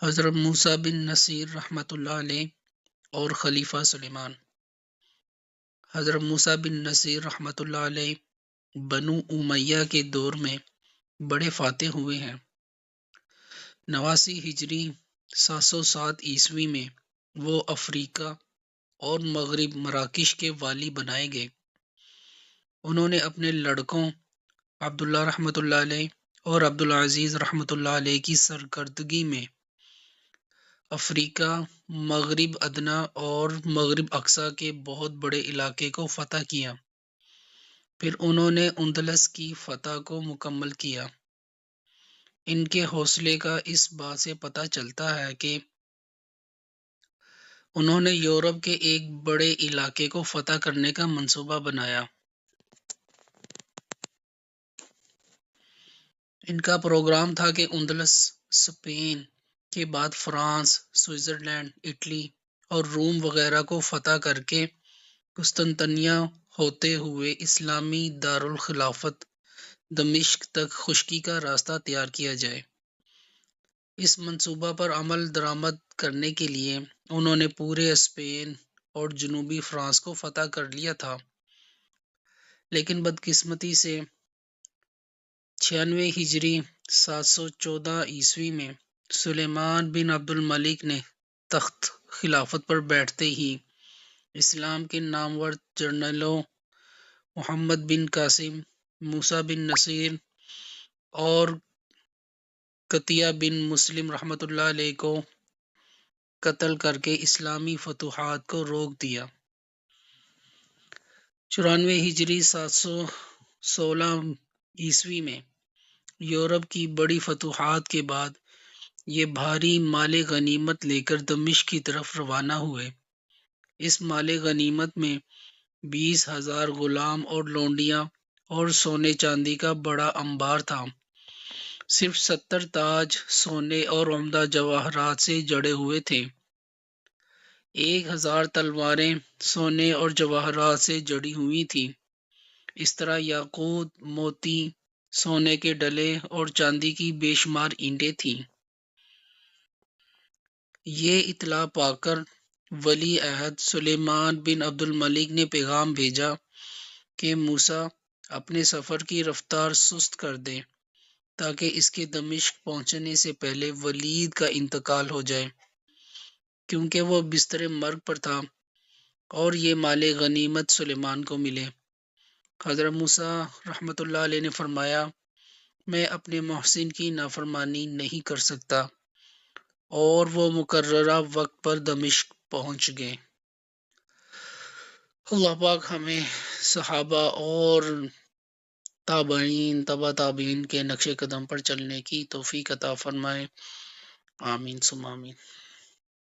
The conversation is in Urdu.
حضرت موسیٰ بن نصیر رحمۃ اللہ علیہ اور خلیفہ سلیمان۔ حضرت موسیٰ بن نصیر رحمۃ اللہ علیہ بنو امیہ کے دور میں بڑے فاتح ہوئے ہیں۔ 89 ہجری 707 عیسوی میں وہ افریقہ اور مغرب مراکش کے والی بنائے گئے۔ انہوں نے اپنے لڑکوں عبداللہ رحمۃ اللہ علیہ اور عبدالعزیز رحمۃ اللہ علیہ کی سرکردگی میں افریقہ، مغرب ادنا اور مغرب اقصی کے بہت بڑے علاقے کو فتح کیا۔ پھر انہوں نے اندلس کی فتح کو مکمل کیا۔ ان کے حوصلے کا اس بات سے پتہ چلتا ہے کہ انہوں نے یورپ کے ایک بڑے علاقے کو فتح کرنے کا منصوبہ بنایا۔ ان کا پروگرام تھا کہ اندلس، اسپین کے بعد فرانس، سوئٹزرلینڈ، اٹلی اور روم وغیرہ کو فتح کر کے قسطنطنیہ ہوتے ہوئے اسلامی دارالخلافت دمشق تک خشکی کا راستہ تیار کیا جائے۔ اس منصوبہ پر عمل درآمد کرنے کے لیے انہوں نے پورے اسپین اور جنوبی فرانس کو فتح کر لیا تھا، لیکن بدقسمتی سے 96 ہجری 714 عیسوی میں سلیمان بن عبد الملک نے تخت خلافت پر بیٹھتے ہی اسلام کے نامور جنرلوں محمد بن قاسم، موسیٰ بن نصیر اور قطیہ بن مسلم رحمۃ اللہ علیہ کو قتل کر کے اسلامی فتوحات کو روک دیا۔ 94 ہجری 716 عیسوی میں یورپ کی بڑی فتوحات کے بعد یہ بھاری مال غنیمت لے کر دمشق کی طرف روانہ ہوئے۔ اس مال غنیمت میں 20,000 غلام اور لونڈیاں اور سونے چاندی کا بڑا انبار تھا۔ صرف 70 تاج سونے اور عمدہ جواہرات سے جڑے ہوئے تھے۔ 1000 تلواریں سونے اور جواہرات سے جڑی ہوئی تھیں۔ اس طرح یاقوت، موتی، سونے کے ڈلے اور چاندی کی بے شمار اینٹیں تھیں۔ یہ اطلاع پا کر ولی عہد سلیمان بن عبد الملک نے پیغام بھیجا کہ موسیٰ اپنے سفر کی رفتار سست کر دیں تاکہ اس کے دمشق پہنچنے سے پہلے ولید کا انتقال ہو جائے، کیونکہ وہ بستر مرگ پر تھا اور یہ مال غنیمت سلیمان کو ملے۔ حضرت موسیٰ رحمۃ اللہ علیہ نے فرمایا، میں اپنے محسن کی نافرمانی نہیں کر سکتا، اور وہ مقررہ وقت پر دمشق پہنچ گئے۔ اللہ پاک ہمیں صحابہ اور تابعین، تبع تابعین کے نقش قدم پر چلنے کی توفیق عطا فرمائے۔ آمین ثم آمین۔